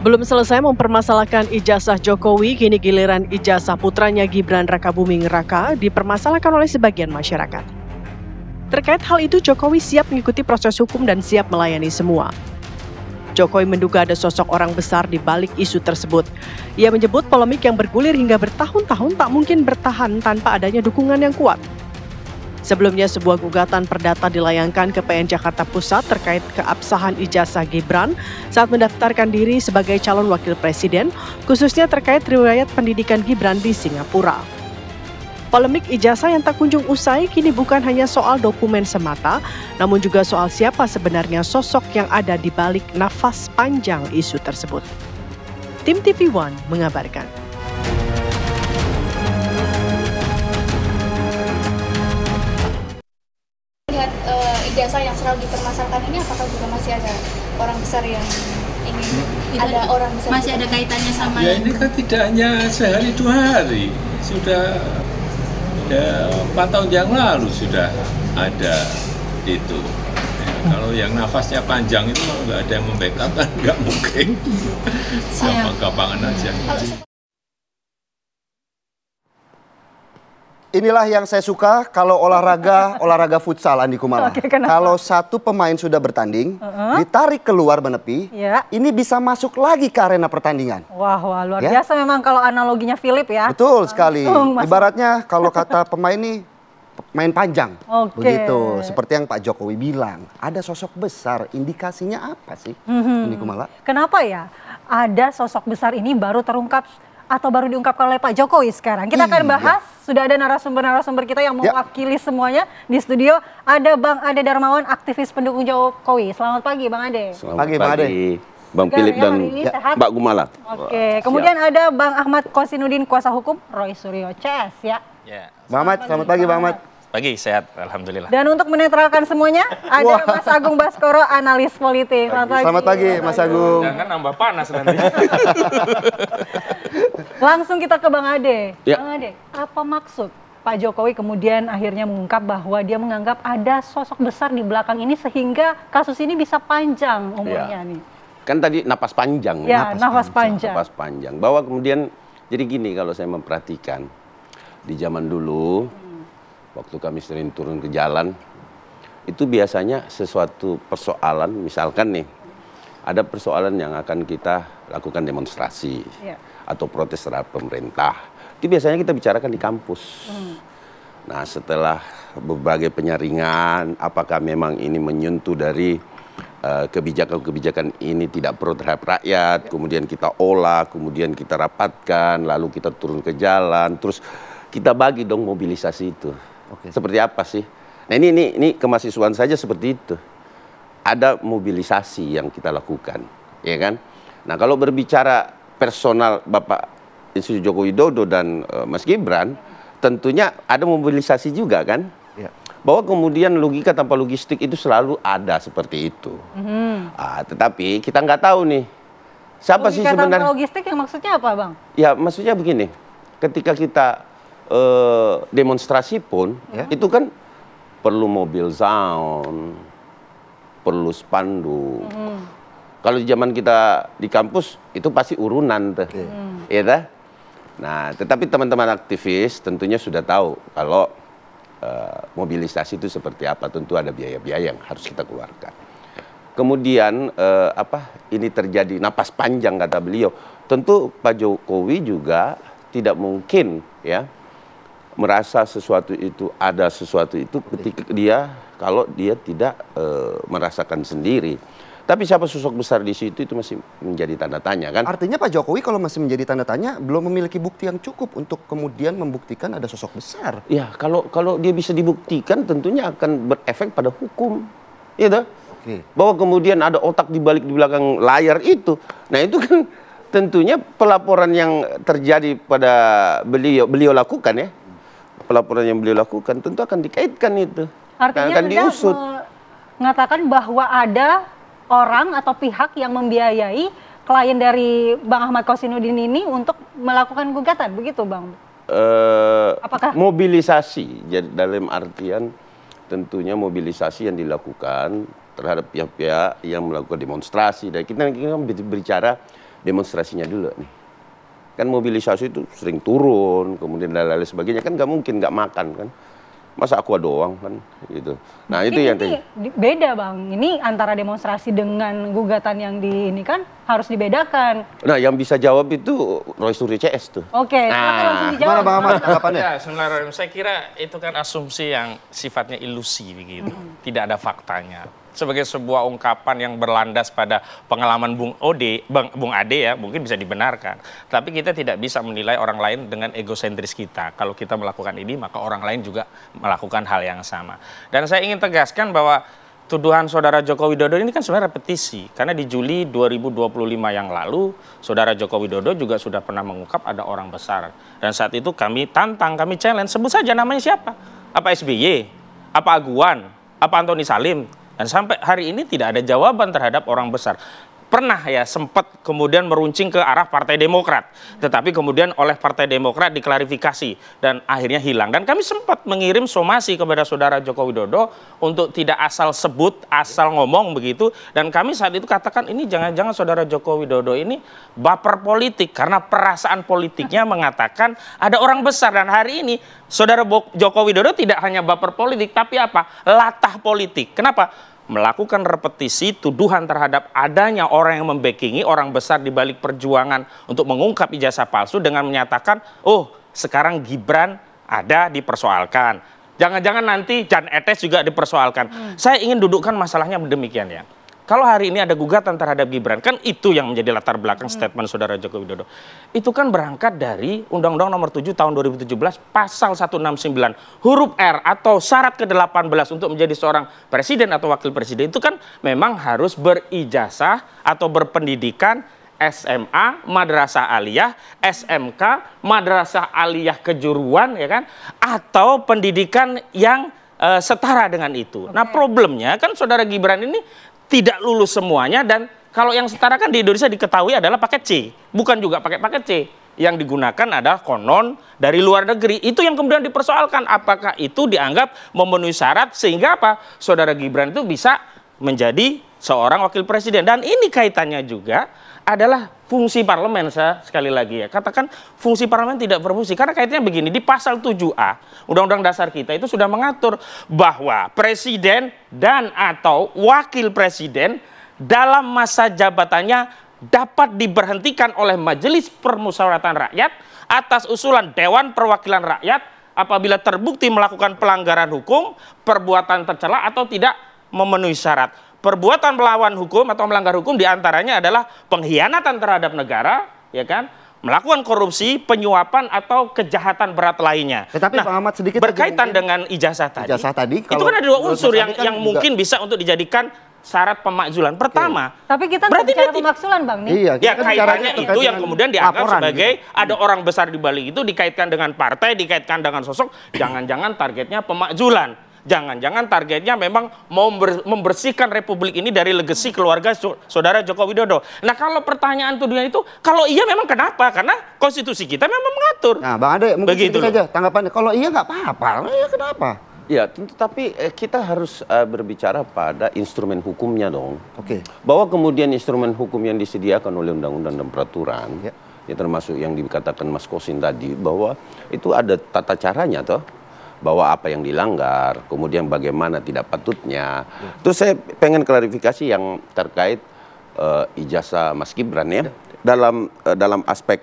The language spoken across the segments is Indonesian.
Belum selesai mempermasalahkan ijazah Jokowi, kini giliran ijazah putranya Gibran Rakabuming Raka dipermasalahkan oleh sebagian masyarakat. Terkait hal itu, Jokowi siap mengikuti proses hukum dan siap melayani semua. Jokowi menduga ada sosok orang besar di balik isu tersebut. Ia menyebut polemik yang bergulir hingga bertahun-tahun tak mungkin bertahan tanpa adanya dukungan yang kuat. Sebelumnya, sebuah gugatan perdata dilayangkan ke PN Jakarta Pusat terkait keabsahan ijazah Gibran saat mendaftarkan diri sebagai calon wakil presiden, khususnya terkait riwayat pendidikan Gibran di Singapura. Polemik ijazah yang tak kunjung usai kini bukan hanya soal dokumen semata, namun juga soal siapa sebenarnya sosok yang ada di balik nafas panjang isu tersebut. Tim TV One mengabarkan. Lihat ijazah yang selalu dipermasalahkan ini, apakah juga masih ada orang besar yang ingin ada orang besar masih ada kaitannya sama ya ini kan tidak hanya sehari 2 hari, sudah 4 tahun yang lalu sudah ada itu. Kalau yang nafasnya panjang itu nggak ada yang membackup kan nggak mungkin. Gampang-gampangan aja. Inilah yang saya suka kalau olahraga futsal, Andi Kumala. Kalau satu pemain sudah bertanding, ditarik keluar menepi, ini bisa masuk lagi ke arena pertandingan. Wah, luar biasa memang kalau analoginya Philip ya. Betul sekali. Ibaratnya kalau kata pemain ini main panjang. Begitu, seperti yang Pak Jokowi bilang. Ada sosok besar, indikasinya apa sih, Andi Kumala? Kenapa ya ada sosok besar ini baru terungkap atau baru diungkapkan oleh Pak Jokowi sekarang? Kita akan bahas, sudah ada narasumber-narasumber kita yang mewakili semuanya di studio. Ada Bang Ade Darmawan, aktivis pendukung Jokowi. Selamat pagi Bang Ade. Selamat pagi Bang Philip dan Mbak Gumala. Oke, kemudian ada Bang Ahmad Kosinudin, kuasa hukum Roy Suryo CS ya. Bang Ahmad, selamat pagi Bang Ahmad. Pagi, sehat, alhamdulillah. Dan untuk menetralkan semuanya, ada Mas Agung Baskoro, analis politik. Selamat pagi Mas Agung. Jangan nambah panas nanti. Langsung kita ke Bang Ade. Bang Ade, apa maksud Pak Jokowi kemudian akhirnya mengungkap bahwa dia menganggap ada sosok besar di belakang ini sehingga kasus ini bisa panjang umurnya nih? Kan tadi napas panjang. Napas panjang. Napas panjang. Bahwa kemudian, jadi gini kalau saya memperhatikan, di zaman dulu, waktu kami sering turun ke jalan, itu biasanya sesuatu persoalan, misalkan nih, ada persoalan yang akan kita lakukan demonstrasi atau protes terhadap pemerintah. Itu biasanya kita bicarakan di kampus. Nah, setelah berbagai penyaringan, apakah memang ini menyentuh dari kebijakan-kebijakan ini tidak pro terhadap rakyat, kemudian kita olah, kemudian kita rapatkan, lalu kita turun ke jalan, terus kita bagi dong mobilisasi itu. Seperti apa sih? Nah ini kemahasiswaan saja seperti itu. Ada mobilisasi yang kita lakukan, ya kan? Nah kalau berbicara personal Bapak Insinyur Joko Widodo dan Mas Gibran, tentunya ada mobilisasi juga kan? Bahwa kemudian logika tanpa logistik itu selalu ada seperti itu. Tetapi kita nggak tahu nih, siapa sih sebenarnya? Logika tanpa logistik yang maksudnya apa Bang? Ya maksudnya begini, ketika kita demonstrasi pun itu kan perlu mobil sound, perlu spanduk. Kalau di zaman kita di kampus itu pasti urunan tuh, ya dah. Nah, tetapi teman-teman aktivis tentunya sudah tahu kalau mobilisasi itu seperti apa. Tentu ada biaya-biaya yang harus kita keluarkan. Kemudian ini terjadi napas panjang kata beliau. Tentu Pak Jokowi juga tidak mungkin merasa sesuatu itu ada sesuatu itu ketika kalau dia tidak merasakan sendiri. Tapi siapa sosok besar di situ itu masih menjadi tanda tanya kan? Artinya Pak Jokowi kalau masih menjadi tanda tanya belum memiliki bukti yang cukup untuk kemudian membuktikan ada sosok besar. Ya kalau dia bisa dibuktikan tentunya akan berefek pada hukum, ya bahwa kemudian ada otak di belakang layar itu. Nah itu kan tentunya pelaporan yang terjadi pada beliau lakukan ya. Pelaporan yang beliau lakukan tentu akan dikaitkan itu. Artinya akan diusut. Mengatakan bahwa ada orang atau pihak yang membiayai klien dari Bang Ahmad Kosinudin ini untuk melakukan gugatan, begitu Bang? Apakah mobilisasi, jadi dalam artian tentunya mobilisasi yang dilakukan terhadap pihak-pihak yang melakukan demonstrasi. Dan kita bicara demonstrasinya dulu nih. Kan mobilisasi itu sering turun, kemudian lain-lain sebagainya, kan nggak mungkin nggak makan kan. Masa aqua doang kan gitu. Nah, itu yang beda, Bang. Ini antara demonstrasi dengan gugatan yang di ini kan harus dibedakan. Nah, yang bisa jawab itu Roy Suryo CS tuh. Oke, langsung dijawab. Mana Bang Ahmad tanggapannya? Ya, sebenarnya saya kira itu kan asumsi yang sifatnya ilusi begitu. Tidak ada faktanya. Sebagai sebuah ungkapan yang berlandas pada pengalaman Bung Ade ya, mungkin bisa dibenarkan. Tapi kita tidak bisa menilai orang lain dengan egosentris kita. Kalau kita melakukan ini, maka orang lain juga melakukan hal yang sama. Dan saya ingin tegaskan bahwa tuduhan saudara Joko Widodo ini kan sebenarnya repetisi. Karena di Juli 2025 yang lalu, saudara Joko Widodo juga sudah pernah mengungkap ada orang besar. Dan saat itu kami tantang, kami challenge, sebut saja namanya siapa. Apa SBY, apa Aguan, apa Antoni Salim. Dan sampai hari ini tidak ada jawaban terhadap orang besar. Pernah ya sempat kemudian meruncing ke arah Partai Demokrat. Tetapi kemudian oleh Partai Demokrat diklarifikasi dan akhirnya hilang. Dan kami sempat mengirim somasi kepada saudara Joko Widodo untuk tidak asal sebut, asal ngomong begitu. Dan kami saat itu katakan ini jangan-jangan saudara Joko Widodo ini baper politik. Karena perasaan politiknya mengatakan ada orang besar. Dan hari ini saudara Joko Widodo tidak hanya baper politik, tapi apa? Latah politik. Kenapa? Melakukan repetisi tuduhan terhadap adanya orang yang membackingi orang besar di balik perjuangan untuk mengungkap ijazah palsu dengan menyatakan, oh sekarang Gibran ada dipersoalkan. Jangan-jangan nanti Jan Etes juga dipersoalkan. Saya ingin dudukkan masalahnya demikian ya. Kalau hari ini ada gugatan terhadap Gibran, kan itu yang menjadi latar belakang statement saudara Joko Widodo. Itu kan berangkat dari Undang-Undang Nomor 7 Tahun 2017 Pasal 169 huruf R atau syarat ke-18 untuk menjadi seorang presiden atau wakil presiden itu kan memang harus berijazah atau berpendidikan SMA, Madrasah Aliyah, SMK, Madrasah Aliyah Kejuruan, ya kan, atau pendidikan yang setara dengan itu. Nah, problemnya kan saudara Gibran ini tidak lulus semuanya, dan kalau yang setara kan di Indonesia diketahui adalah paket C, bukan juga pakai paket C. Yang digunakan adalah konon dari luar negeri. Itu yang kemudian dipersoalkan, apakah itu dianggap memenuhi syarat sehingga apa? Saudara Gibran itu bisa menjadi seorang wakil presiden. Dan ini kaitannya juga adalah fungsi parlemen. Saya sekali lagi ya katakan fungsi parlemen tidak berfungsi karena kaitannya begini, di pasal 7A Undang-Undang Dasar kita itu sudah mengatur bahwa presiden dan atau wakil presiden dalam masa jabatannya dapat diberhentikan oleh Majelis Permusyawaratan Rakyat atas usulan Dewan Perwakilan Rakyat apabila terbukti melakukan pelanggaran hukum, perbuatan tercela atau tidak memenuhi syarat. Perbuatan melawan hukum atau melanggar hukum diantaranya adalah pengkhianatan terhadap negara, ya kan, melakukan korupsi, penyuapan atau kejahatan berat lainnya. Tetapi nah, Pak Ahmad sedikit berkaitan dengan ijazah tadi. Itu kan ada dua unsur yang mungkin bisa untuk dijadikan syarat pemakzulan. Pertama, tapi kita nggak bicara pemakzulan, Bang nih. Iya, ya kaitannya itu yang kemudian dianggap sebagai gitu. Ada orang besar di balik itu, dikaitkan dengan partai, dikaitkan dengan sosok. Jangan-jangan targetnya pemakzulan. Jangan-jangan targetnya memang mau membersihkan Republik ini dari legasi keluarga saudara Joko Widodo. Nah, kalau pertanyaan tuduhan itu, kalau iya memang kenapa? Karena konstitusi kita memang mengatur. Nah, Bang Ade, mungkin begitu saja tanggapannya. Kalau iya nggak apa-apa, ya kenapa? Ya, tentu, tapi kita harus berbicara pada instrumen hukumnya dong. Oke. Bahwa kemudian instrumen hukum yang disediakan oleh undang-undang dan peraturan, ya termasuk yang dikatakan Mas Kosin tadi, bahwa itu ada tata caranya toh. Bahwa apa yang dilanggar, kemudian bagaimana tidak patutnya. Terus saya pengen klarifikasi yang terkait ijazah Mas Gibran ya. Dalam aspek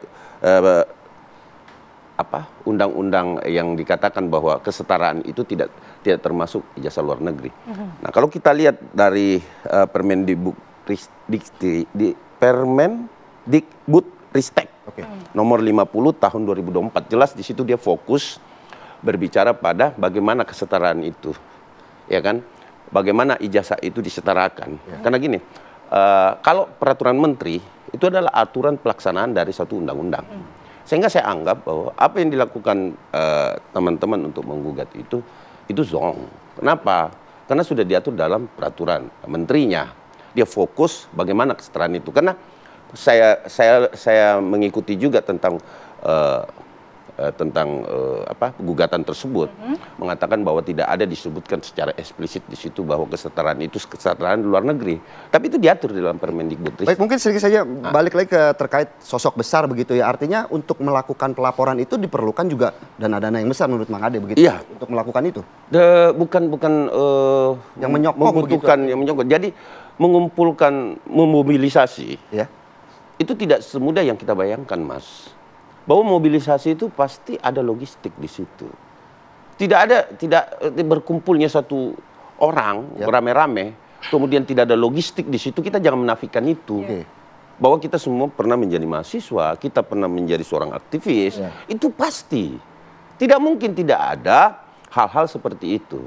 undang-undang yang dikatakan bahwa kesetaraan itu tidak termasuk ijazah luar negeri. Nah, kalau kita lihat dari Permendikbudristek nomor 50 tahun 2024, jelas di situ dia fokus berbicara pada bagaimana kesetaraan itu, ya kan? Bagaimana ijazah itu disetarakan. Karena gini, kalau peraturan menteri itu adalah aturan pelaksanaan dari satu undang-undang. Sehingga saya anggap bahwa apa yang dilakukan teman-teman untuk menggugat itu zong. Kenapa? Karena sudah diatur dalam peraturan menterinya. Dia fokus bagaimana kesetaraan itu. Karena saya mengikuti juga tentang tentang gugatan tersebut mengatakan bahwa tidak ada disebutkan secara eksplisit di situ bahwa kesetaraan itu kesetaraan di luar negeri, tapi itu diatur di dalam Permendikbud. Baik, mungkin sedikit saja balik lagi ke terkait sosok besar begitu ya, artinya untuk melakukan pelaporan itu diperlukan juga dana-dana yang besar menurut Mang Ade begitu Iya. untuk melakukan itu. Bukan yang menyokong membutuhkan, yang menyokong. Jadi mengumpulkan, memobilisasi, ya, itu tidak semudah yang kita bayangkan, Mas. Bahwa mobilisasi itu pasti ada logistik di situ. Tidak berkumpulnya satu orang rame-rame, kemudian tidak ada logistik di situ. Kita jangan menafikan itu. Bahwa kita semua pernah menjadi mahasiswa, kita pernah menjadi seorang aktivis, itu pasti. Tidak mungkin tidak ada hal-hal seperti itu.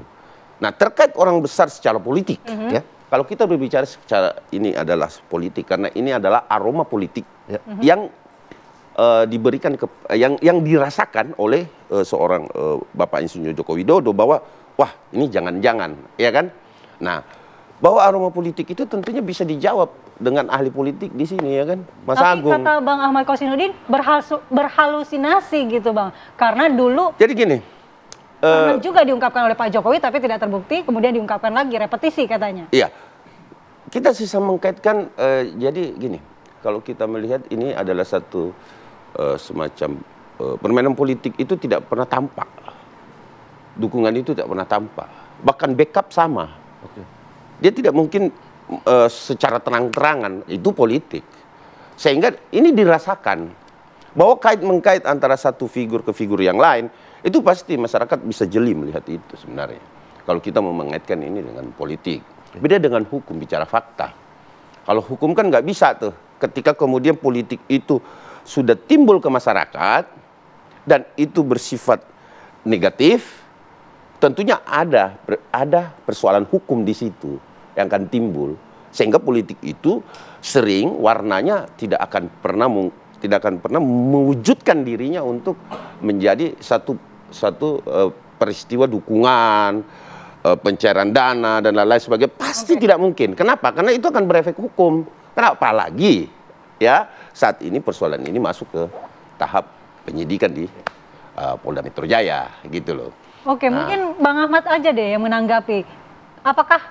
Nah, terkait orang besar secara politik, ya. Kalau kita berbicara secara ini adalah politik, karena ini adalah aroma politik yang diberikan yang dirasakan oleh seorang Bapak Insinyur Joko Widodo bahwa wah ini jangan-jangan, ya kan? Nah, bahwa aroma politik itu tentunya bisa dijawab dengan ahli politik di sini, ya kan, Mas Agung. Tapi kata Bang Ahmad Kosinudin berhalusinasi gitu, Bang, karena dulu. Jadi gini. Pernah juga diungkapkan oleh Pak Jokowi tapi tidak terbukti, kemudian diungkapkan lagi, repetisi katanya. Iya, kita bisa mengkaitkan. Jadi gini, kalau kita melihat ini adalah satu semacam permainan politik itu tidak pernah tampak. Dukungan itu tidak pernah tampak. Bahkan backup sama. Dia tidak mungkin secara terang-terangan, itu politik. Sehingga ini dirasakan bahwa kait-mengkait antara satu figur ke figur yang lain, itu pasti masyarakat bisa jeli melihat itu sebenarnya. Kalau kita mau mengaitkan ini dengan politik. Beda dengan hukum, bicara fakta. Kalau hukum kan nggak bisa tuh. Ketika kemudian politik itu sudah timbul ke masyarakat dan itu bersifat negatif, tentunya ada persoalan hukum di situ yang akan timbul, sehingga politik itu sering warnanya tidak akan pernah mewujudkan dirinya untuk menjadi satu peristiwa dukungan, pencairan dana dan lain-lain sebagainya. Pasti tidak mungkin. Kenapa? Karena itu akan berefek hukum. Kenapa? Apalagi ya saat ini persoalan ini masuk ke tahap penyidikan di Polda Metro Jaya, gitu loh. Oke, mungkin Bang Ahmad aja deh yang menanggapi. Apakah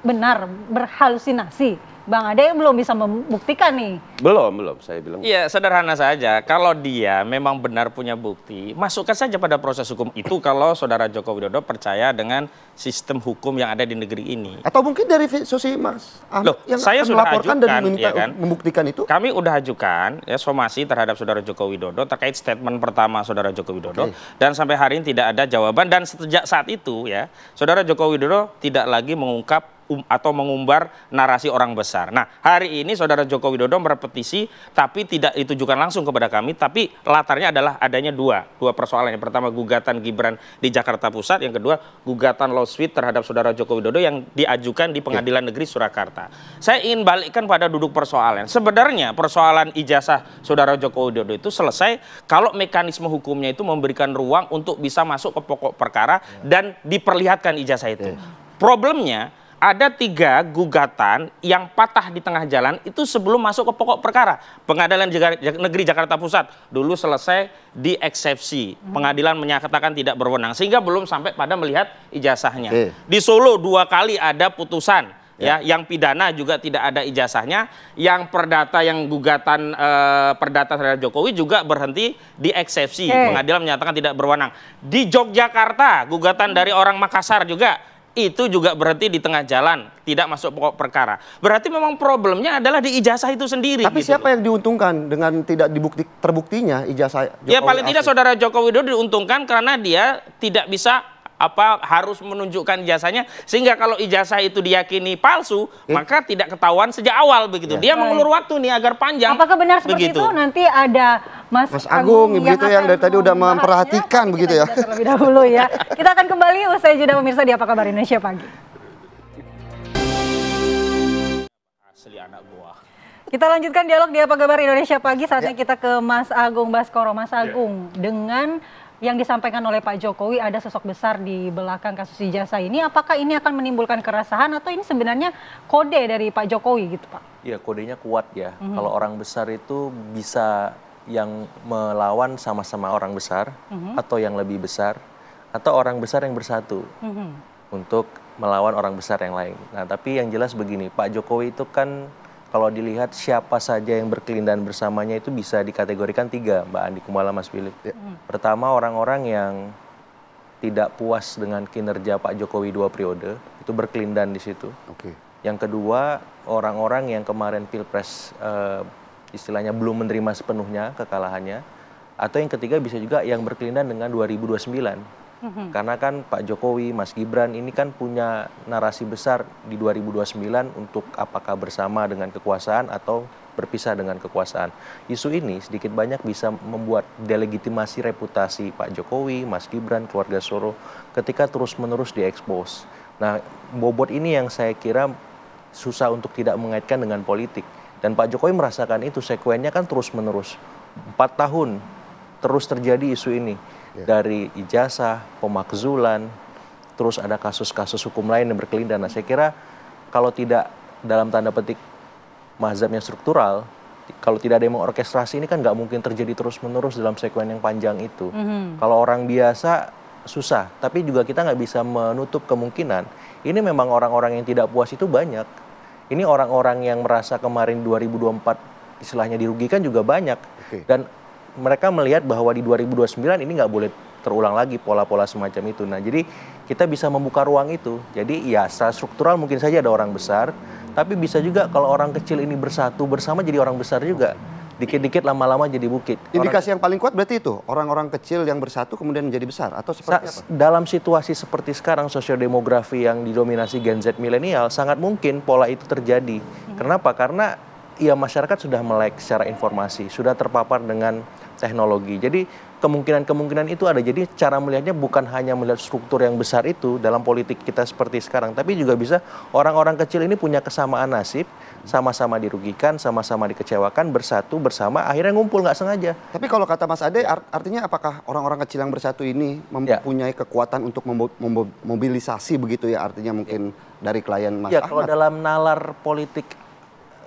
benar berhalusinasi? Bang Ade belum bisa membuktikan nih. Belum, saya bilang. Iya, sederhana saja. Kalau dia memang benar punya bukti, masukkan saja pada proses hukum itu kalau Saudara Joko Widodo percaya dengan sistem hukum yang ada di negeri ini. Atau mungkin dari sisi Mas Ahmad yang saya sudah melaporkan ajukan, dan meminta ya kan? membuktikan itu. Kami udah ajukan ya somasi terhadap Saudara Joko Widodo terkait statement pertama Saudara Joko Widodo, dan sampai hari ini tidak ada jawaban, dan sejak saat itu ya Saudara Joko Widodo tidak lagi mengungkap atau mengumbar narasi orang besar. Nah, hari ini Saudara Joko Widodo merepetisi, tapi tidak ditujukan langsung kepada kami, tapi latarnya adalah adanya dua persoalan. Yang pertama gugatan Gibran di Jakarta Pusat, yang kedua gugatan lawsuit terhadap Saudara Joko Widodo yang diajukan di Pengadilan Negeri Surakarta. Saya ingin balikkan pada duduk persoalan. Sebenarnya persoalan ijazah Saudara Joko Widodo itu selesai kalau mekanisme hukumnya itu memberikan ruang untuk bisa masuk ke pokok perkara dan diperlihatkan ijazah itu. Problemnya ada 3 gugatan yang patah di tengah jalan itu sebelum masuk ke pokok perkara. Pengadilan Negeri Jakarta Pusat dulu selesai di eksepsi. Pengadilan menyatakan tidak berwenang sehingga belum sampai pada melihat ijazahnya. Di Solo 2 kali ada putusan. Ya, yang pidana juga tidak ada ijazahnya. Yang perdata, yang gugatan perdata terhadap Jokowi juga berhenti di eksepsi. Pengadilan menyatakan tidak berwenang. Di Yogyakarta gugatan dari orang Makassar juga itu juga berhenti di tengah jalan, tidak masuk pokok perkara. Berarti memang problemnya adalah di ijazah itu sendiri. Tapi gitu siapa yang diuntungkan dengan tidak terbuktinya ijazah Jokowi? Ya paling tidak Saudara Joko Widodo diuntungkan karena dia tidak bisa harus menunjukkan ijazahnya, sehingga kalau ijazah itu diyakini palsu maka tidak ketahuan sejak awal begitu. Dia mengulur waktu nih agar panjang. Apakah benar seperti itu? Nanti ada Mas Agung begitu yang dari tadi udah memperhatikan begitu ya. Terlebih dahulu ya. Kita akan kembali usai jeda pemirsa di Apa Kabar Indonesia Pagi. Asli anak buah. Kita lanjutkan dialog di Apa Kabar Indonesia Pagi. Saatnya kita ke Mas Agung Baskoro. Mas Agung, dengan yang disampaikan oleh Pak Jokowi ada sosok besar di belakang kasus ijazah ini, apakah ini akan menimbulkan keresahan atau ini sebenarnya kode dari Pak Jokowi gitu Pak? Iya, kodenya kuat ya. Kalau orang besar itu bisa yang melawan sama-sama orang besar atau yang lebih besar atau orang besar yang bersatu untuk melawan orang besar yang lain. Nah, tapi yang jelas begini, Pak Jokowi itu kan kalau dilihat siapa saja yang berkelindahan bersamanya itu bisa dikategorikan 3, Mbak Andi Kumala, Mas Philip. Pertama, orang-orang yang tidak puas dengan kinerja Pak Jokowi 2 periode, itu berkelindahan di situ. Yang kedua, orang-orang yang kemarin Pilpres istilahnya belum menerima sepenuhnya kekalahannya. Atau yang ketiga bisa juga yang berkelindahan dengan 2029. Karena kan Pak Jokowi, Mas Gibran ini kan punya narasi besar di 2029 untuk apakah bersama dengan kekuasaan atau berpisah dengan kekuasaan. Isu ini sedikit banyak bisa membuat delegitimasi reputasi Pak Jokowi, Mas Gibran, keluarga Solo ketika terus-menerus diekspos. Nah, bobot ini yang saya kira susah untuk tidak mengaitkan dengan politik. Dan Pak Jokowi merasakan itu, sekuennya kan terus-menerus. 4 tahun terus terjadi isu ini. Dari ijazah, pemakzulan, terus ada kasus-kasus hukum lain yang berkelindahan. Nah, saya kira kalau tidak dalam tanda petik mazhabnya struktural, kalau tidak ada yang mengorkestrasi ini kan nggak mungkin terjadi terus-menerus dalam sekuen yang panjang itu. Kalau orang biasa susah, tapi juga kita nggak bisa menutup kemungkinan ini memang orang-orang yang tidak puas itu banyak. Ini orang-orang yang merasa kemarin 2024 istilahnya dirugikan juga banyak. Dan mereka melihat bahwa di 2029 ini nggak boleh terulang lagi pola-pola semacam itu. Nah, jadi kita bisa membuka ruang itu. Jadi ya secara struktural mungkin saja ada orang besar, tapi bisa juga kalau orang kecil ini bersatu bersama jadi orang besar juga. Dikit-dikit lama-lama jadi bukit. Indikasi yang paling kuat berarti itu, orang-orang kecil yang bersatu kemudian menjadi besar atau seperti apa? Dalam situasi seperti sekarang, sosiodemografi yang didominasi Gen Z milenial, sangat mungkin pola itu terjadi. Kenapa? Karena ya masyarakat sudah melek secara informasi, sudah terpapar dengan teknologi. Jadi kemungkinan-kemungkinan itu ada. Jadi cara melihatnya bukan hanya melihat struktur yang besar itu dalam politik kita seperti sekarang, tapi juga bisa orang-orang kecil ini punya kesamaan nasib, sama-sama dirugikan, sama-sama dikecewakan, bersatu bersama, akhirnya ngumpul nggak sengaja. Tapi kalau kata Mas Ade, artinya apakah orang-orang kecil yang bersatu ini mempunyai kekuatan untuk memobilisasi begitu ya? Artinya mungkin dari klien Mas Ahmad. Kalau dalam nalar politik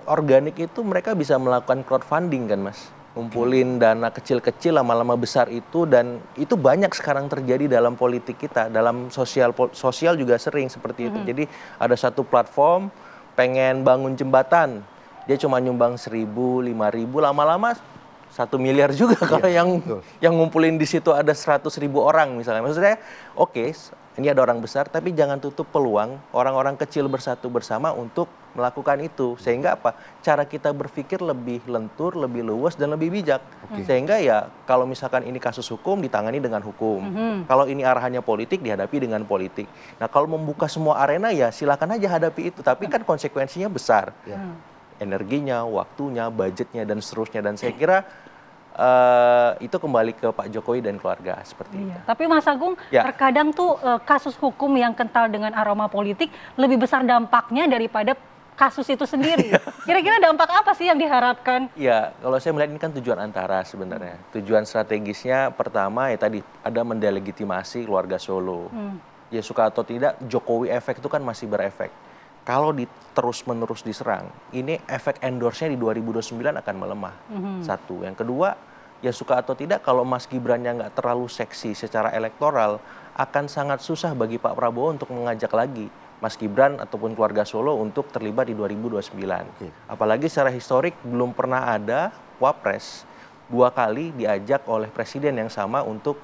organik itu mereka bisa melakukan crowdfunding kan, Mas? Ngumpulin dana kecil-kecil lama-lama besar itu, dan itu banyak sekarang terjadi dalam politik kita, dalam sosial juga sering seperti itu. Jadi ada satu platform pengen bangun jembatan, dia cuma nyumbang 1.000, 5.000, lama-lama 1 miliar juga kalau yang ngumpulin di situ ada 100.000 orang misalnya. Maksudnya oke, ini ada orang besar, tapi jangan tutup peluang orang-orang kecil bersatu bersama untuk melakukan itu. Sehingga apa? Cara kita berpikir lebih lentur, lebih luas, dan lebih bijak. Sehingga ya kalau misalkan ini kasus hukum, ditangani dengan hukum. Kalau ini arahannya politik, dihadapi dengan politik. Nah, kalau membuka semua arena ya silakan aja hadapi itu. Tapi kan konsekuensinya besar. Energinya, waktunya, budgetnya, dan seterusnya. Dan saya kira itu kembali ke Pak Jokowi dan keluarga seperti itu. Tapi Mas Agung, terkadang tuh kasus hukum yang kental dengan aroma politik lebih besar dampaknya daripada kasus itu sendiri. Kira-kira dampak apa sih yang diharapkan? Ya, kalau saya melihat ini kan tujuan antara sebenarnya. Tujuan strategisnya pertama ya tadi ada mendelegitimasi keluarga Solo. Ya suka atau tidak, Jokowi efek itu kan masih berefek. Kalau terus-menerus diserang, ini efek endorse-nya di 2029 akan melemah. Satu. Yang kedua, ya suka atau tidak, kalau Mas Gibran yang nggak terlalu seksi secara elektoral, akan sangat susah bagi Pak Prabowo untuk mengajak lagi Mas Gibran ataupun keluarga Solo untuk terlibat di 2029. Apalagi secara historik belum pernah ada wapres 2 kali diajak oleh presiden yang sama untuk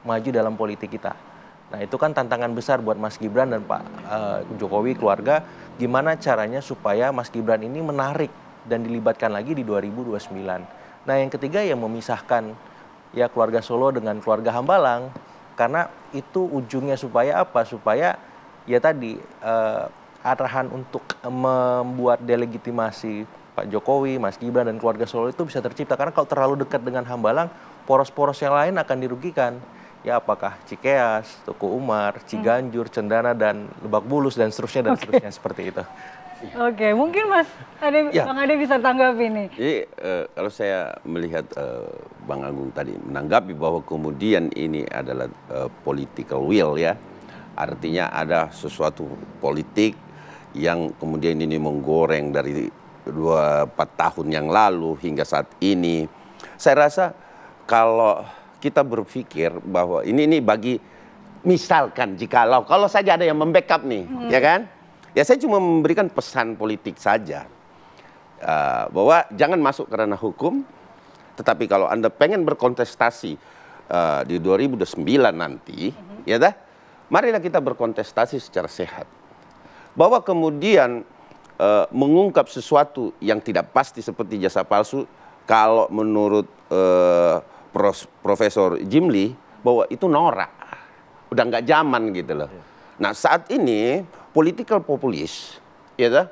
maju dalam politik kita. Nah, itu kan tantangan besar buat Mas Gibran dan Pak Jokowi keluarga, gimana caranya supaya Mas Gibran ini menarik dan dilibatkan lagi di 2029. Nah, yang ketiga yang memisahkan ya keluarga Solo dengan keluarga Hambalang, karena itu ujungnya supaya apa? Supaya ya tadi arahan untuk membuat delegitimasi Pak Jokowi, Mas Gibran, dan keluarga Solo itu bisa tercipta. Karena kalau terlalu dekat dengan Hambalang, poros-poros yang lain akan dirugikan. Ya apakah Cikeas, Tuku Umar, Ciganjur, Cendana, dan Lebak Bulus, dan seterusnya seperti itu. Oke, mungkin Mas Bang Ade bisa tanggapi nih. Jadi kalau saya melihat Bang Agung tadi menanggapi bahwa kemudian ini adalah political will ya, artinya ada sesuatu politik yang kemudian ini menggoreng dari 4 tahun yang lalu hingga saat ini. saya rasa kalau kita berpikir bahwa ini bagi misalkan kalau saja ada yang membackup nih, ya kan? Ya saya cuma memberikan pesan politik saja bahwa jangan masuk ke ranah hukum, tetapi kalau Anda pengen berkontestasi di 2009 nanti, ya dah, marilah kita berkontestasi secara sehat. Bahwa kemudian mengungkap sesuatu yang tidak pasti seperti jasa palsu, kalau menurut Profesor Jimli, bahwa itu norak, udah nggak zaman gitu loh. Nah saat ini political populis, ya dah,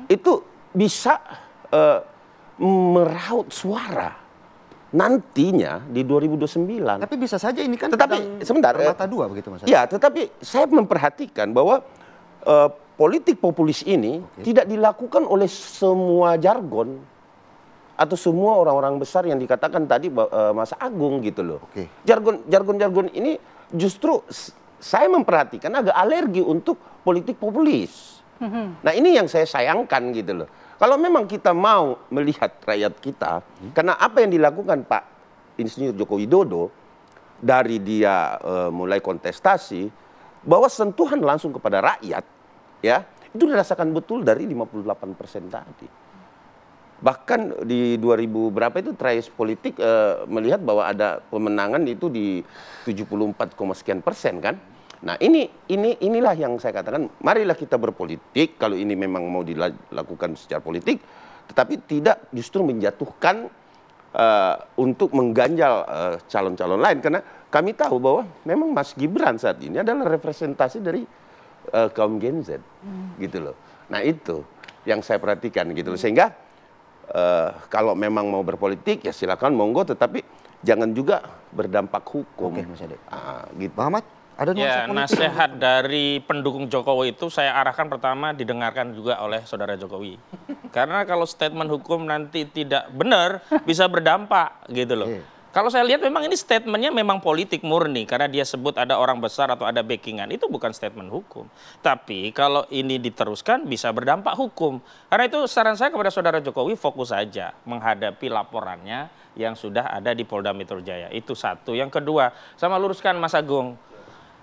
itu bisa meraut suara nantinya di 2029. Tapi bisa saja ini kan tetapi sebentar mata dua begitu Mas. Ya, tetapi saya memperhatikan bahwa politik populis ini tidak dilakukan oleh semua jargon atau semua orang-orang besar yang dikatakan tadi Mas Agung gitu loh. Jargon ini justru saya memperhatikan agak alergi untuk politik populis. Nah ini yang saya sayangkan gitu loh. Kalau memang kita mau melihat rakyat kita, karena apa yang dilakukan Pak Insinyur Joko Widodo dari dia mulai kontestasi, bahwa sentuhan langsung kepada rakyat, ya itu dirasakan betul dari 58% tadi. Bahkan di 2000 berapa itu Trace Politik melihat bahwa ada pemenangan itu di 74, sekian persen kan. Nah inilah yang saya katakan, marilah kita berpolitik kalau ini memang mau dilakukan secara politik, tetapi tidak justru menjatuhkan untuk mengganjal calon-calon lain, karena kami tahu bahwa memang Mas Gibran saat ini adalah representasi dari kaum Gen Z, gitu loh. Nah itu yang saya perhatikan gitu loh, sehingga kalau memang mau berpolitik ya silakan monggo, tetapi jangan juga berdampak hukum. Oke, Mas Ade. Gitu. Muhammad? Ada ya, nasihat dari pendukung Jokowi itu saya arahkan pertama didengarkan juga oleh saudara Jokowi. Karena kalau statement hukum nanti tidak benar, bisa berdampak gitu loh. Kalau saya lihat memang ini statementnya memang politik murni, karena dia sebut ada orang besar atau ada backingan, itu bukan statement hukum. Tapi kalau ini diteruskan bisa berdampak hukum. Karena itu saran saya kepada saudara Jokowi, fokus saja menghadapi laporannya yang sudah ada di Polda Metro Jaya. Itu satu. Yang kedua, sama luruskan Mas Agung.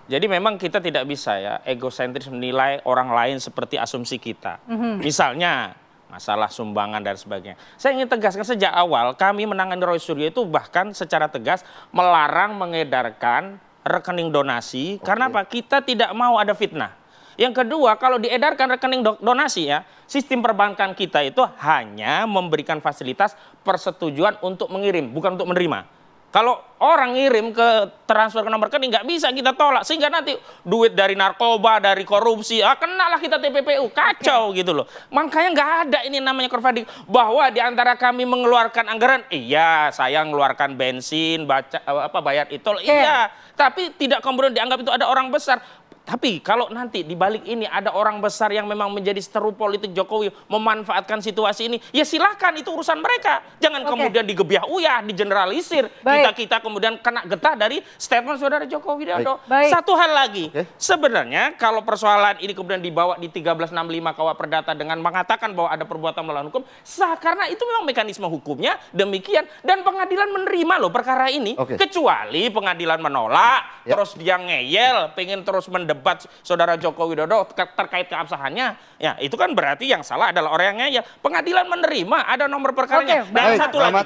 Jadi memang kita tidak bisa ya egosentris menilai orang lain seperti asumsi kita. Misalnya masalah sumbangan dan sebagainya. Saya ingin tegaskan sejak awal kami menangani Roy Suryo itu bahkan secara tegas melarang mengedarkan rekening donasi. Karena apa? Kita tidak mau ada fitnah. Yang kedua, kalau diedarkan rekening donasi ya, sistem perbankan kita itu hanya memberikan fasilitas persetujuan untuk mengirim, bukan untuk menerima. Kalau orang ngirim ke transfer ke nomor rekening nggak bisa kita tolak, sehingga nanti duit dari narkoba, dari korupsi, kenalah kita TPPU, kacau gitu loh. Makanya nggak ada ini namanya crowdfunding, bahwa di antara kami mengeluarkan anggaran, iya saya mengeluarkan bensin, bayar itu, iya, tapi tidak kemudian dianggap itu ada orang besar. Tapi kalau nanti di balik ini ada orang besar yang memang menjadi seteru politik Jokowi memanfaatkan situasi ini, ya silakan, itu urusan mereka. Jangan kemudian digebiah uyah, digeneralisir. Kita kemudian kena getah dari statement saudara Joko Widodo. Satu hal lagi, sebenarnya kalau persoalan ini kemudian dibawa di 1365 KUH Perdata dengan mengatakan bahwa ada perbuatan melawan hukum, sah, karena itu memang mekanisme hukumnya demikian, dan pengadilan menerima loh perkara ini. Kecuali pengadilan menolak, terus dia ngeyel, pengen terus mendebat saudara Joko Widodo terkait keabsahannya, ya itu kan berarti yang salah adalah orang yang ngeyel. Pengadilan menerima, ada nomor perkaranya. Dan satu lagi,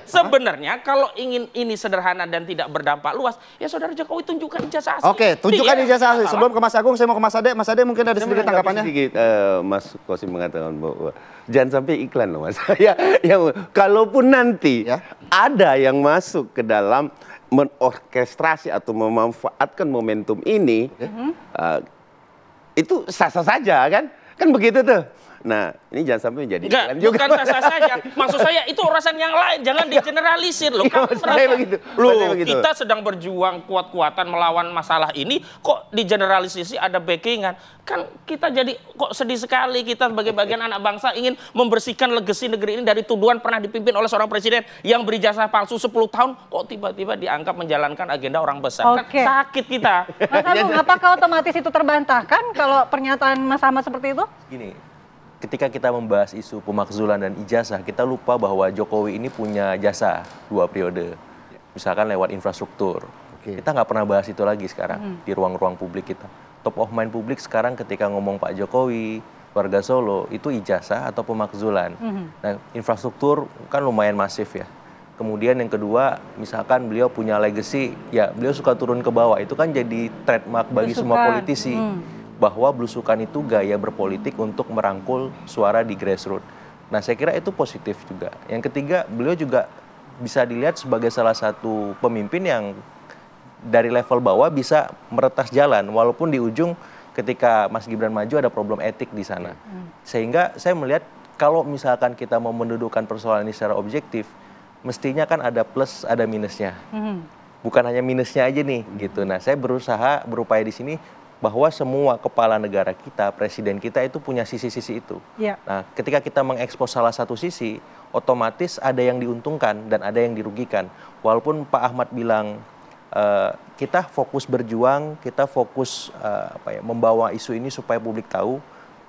sebenarnya kalau ingin ini sederhana dan tidak berdampak luas, ya saudara Jokowi tunjukkan ijazah asli. Oke, tunjukkan ijazah asli. Sebelum ke Mas Agung, saya mau ke Mas Ade. Mas Ade mungkin ada sedikit tanggapannya. Mas Kosim mengatakan bahwa jangan sampai iklan loh Mas. Ya, kalaupun nanti ada yang masuk ke dalam menorkestrasi atau memanfaatkan momentum ini, itu sah-sah saja kan begitu tuh. Nah, ini jangan sampai menjadi iklan juga. Bukan sah-sah saja. Maksud saya itu urusan yang lain, jangan digeneralisir loh. Kita sedang berjuang kuat-kuatan melawan masalah ini, kok digeneralisasi ada backingan. Kan kita jadi kok sedih sekali, kita sebagai bagian anak bangsa ingin membersihkan legasi negeri ini dari tuduhan pernah dipimpin oleh seorang presiden yang berijazah palsu 10 tahun, kok tiba-tiba dianggap menjalankan agenda orang besar. Kan sakit kita. Mas Agung, apakah otomatis itu terbantahkan kalau pernyataan Mas Ahmad seperti itu? Gini, ketika kita membahas isu pemakzulan dan ijazah, kita lupa bahwa Jokowi ini punya jasa 2 periode. Misalkan lewat infrastruktur. Kita nggak pernah bahas itu lagi sekarang di ruang-ruang publik kita. Top of mind publik sekarang ketika ngomong Pak Jokowi, warga Solo, itu ijazah atau pemakzulan. Nah, infrastruktur kan lumayan masif ya. Kemudian yang kedua, misalkan beliau punya legacy, ya beliau suka turun ke bawah. Itu kan jadi trademark bagi semua politisi. Bahwa belusukan itu gaya berpolitik untuk merangkul suara di grassroots. Nah, saya kira itu positif juga. Yang ketiga, beliau juga bisa dilihat sebagai salah satu pemimpin yang dari level bawah bisa meretas jalan, walaupun di ujung ketika Mas Gibran maju ada problem etik di sana. Sehingga saya melihat kalau misalkan kita mau mendudukkan persoalan ini secara objektif, mestinya kan ada plus, ada minusnya. Bukan hanya minusnya aja nih, gitu. Nah, saya berupaya di sini bahwa semua kepala negara kita, presiden kita itu punya sisi-sisi itu. Nah, ketika kita mengekspos salah satu sisi, otomatis ada yang diuntungkan dan ada yang dirugikan. Walaupun Pak Ahmad bilang kita fokus berjuang, kita fokus membawa isu ini supaya publik tahu,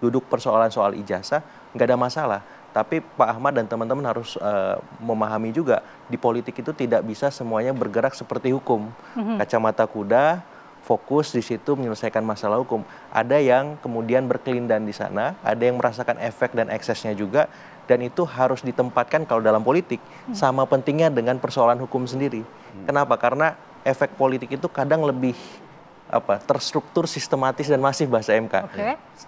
duduk persoalan soal ijazah, nggak ada masalah. Tapi Pak Ahmad dan teman-teman harus memahami juga di politik itu tidak bisa semuanya bergerak seperti hukum. Kacamata kuda, fokus di situ menyelesaikan masalah hukum. Ada yang kemudian berkelindan di sana, ada yang merasakan efek dan eksesnya juga, dan itu harus ditempatkan kalau dalam politik sama pentingnya dengan persoalan hukum sendiri. Kenapa? Karena efek politik itu kadang lebih terstruktur, sistematis dan masif bahasa MK.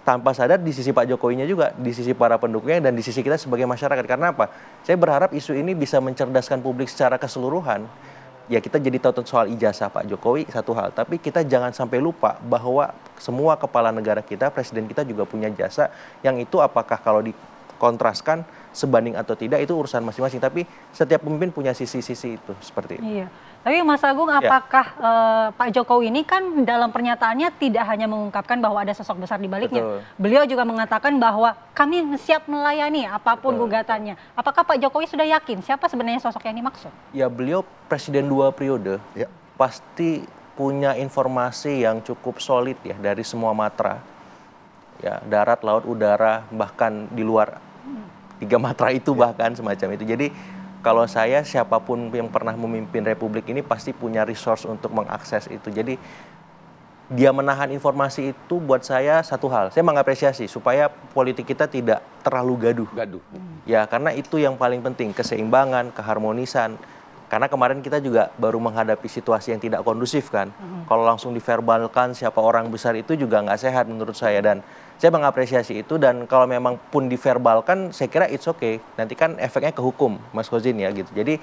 Tanpa sadar di sisi Pak Jokowinya juga, di sisi para pendukungnya dan di sisi kita sebagai masyarakat. Karena apa? Saya berharap isu ini bisa mencerdaskan publik secara keseluruhan. Ya, kita jadi tahu soal ijazah Pak Jokowi satu hal, tapi kita jangan sampai lupa bahwa semua kepala negara kita, presiden kita juga punya jasa, yang itu apakah kalau dikontraskan sebanding atau tidak itu urusan masing-masing, tapi setiap pemimpin punya sisi-sisi itu seperti itu. Iya. Tapi Mas Agung, apakah Pak Jokowi ini kan dalam pernyataannya tidak hanya mengungkapkan bahwa ada sosok besar di baliknya. Beliau juga mengatakan bahwa kami siap melayani apapun gugatannya. Apakah Pak Jokowi sudah yakin siapa sebenarnya sosok yang dimaksud? Ya, beliau presiden 2 periode, pasti punya informasi yang cukup solid ya dari semua matra. Ya, darat, laut, udara, bahkan di luar 3 matra itu bahkan semacam itu. Jadi kalau saya, siapapun yang pernah memimpin Republik ini pasti punya resource untuk mengakses itu. Jadi dia menahan informasi itu buat saya satu hal. Saya mengapresiasi supaya politik kita tidak terlalu gaduh. Ya, karena itu yang paling penting, keseimbangan, keharmonisan. Karena kemarin kita juga baru menghadapi situasi yang tidak kondusif kan. Kalau langsung diverbalkan siapa orang besar itu juga nggak sehat menurut saya. Dan saya mengapresiasi itu, dan kalau memang pun diverbalkan saya kira it's okay. Nanti kan efeknya ke hukum, Mas Kozin ya gitu. Jadi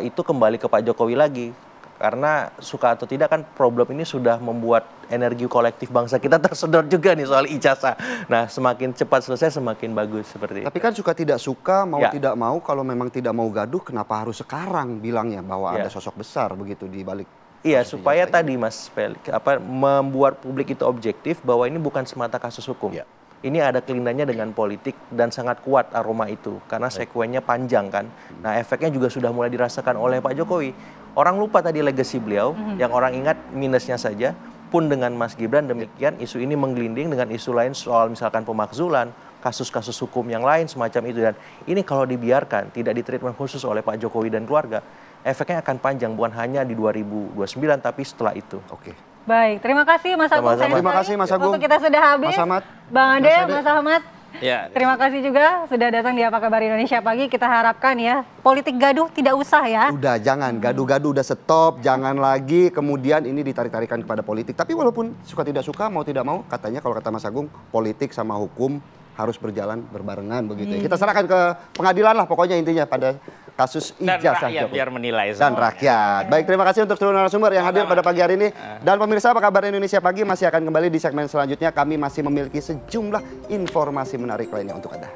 itu kembali ke Pak Jokowi lagi. Karena suka atau tidak kan problem ini sudah membuat energi kolektif bangsa kita tersedot juga nih soal ijazah. Nah, semakin cepat selesai semakin bagus seperti itu. Tapi kan suka tidak suka, mau tidak mau, kalau memang tidak mau gaduh, kenapa harus sekarang bilangnya bahwa ada sosok besar begitu di balik? Iya, supaya tadi Mas Felix, membuat publik itu objektif bahwa ini bukan semata kasus hukum. Ini ada kelindannya dengan politik dan sangat kuat aroma itu karena sekuennya panjang kan. Nah, efeknya juga sudah mulai dirasakan oleh Pak Jokowi. Orang lupa tadi legasi beliau, yang orang ingat minusnya saja. Pun dengan Mas Gibran demikian, isu ini menggelinding dengan isu lain soal misalkan pemakzulan, kasus-kasus hukum yang lain semacam itu. Dan ini kalau dibiarkan, tidak ditreatment khusus oleh Pak Jokowi dan keluarga, efeknya akan panjang, bukan hanya di 2029 tapi setelah itu. Baik, terima kasih Mas Agung. Terima kasih Mas Agung. Waktu kita sudah habis. Mas Ahmad. Bang Ade, Mas Ahmad. Ya. Terima kasih juga sudah datang di Apa Kabar Indonesia Pagi. Kita harapkan ya, politik gaduh tidak usah ya. Udah, jangan. Gaduh-gaduh udah stop. Jangan lagi kemudian ini ditarik-tarikan kepada politik. Tapi walaupun suka tidak suka, mau tidak mau, katanya kalau kata Mas Agung, politik sama hukum harus berjalan berbarengan begitu. Kita serahkan ke pengadilan lah pokoknya intinya pada kasus ijazah dan rakyat Jokowi. biar menilai semua. Dan rakyat. Baik, terima kasih untuk seluruh narasumber yang hadir pada pagi hari ini. Dan pemirsa Apa Kabar Indonesia Pagi masih akan kembali di segmen selanjutnya. Kami masih memiliki sejumlah informasi menarik lainnya untuk Anda.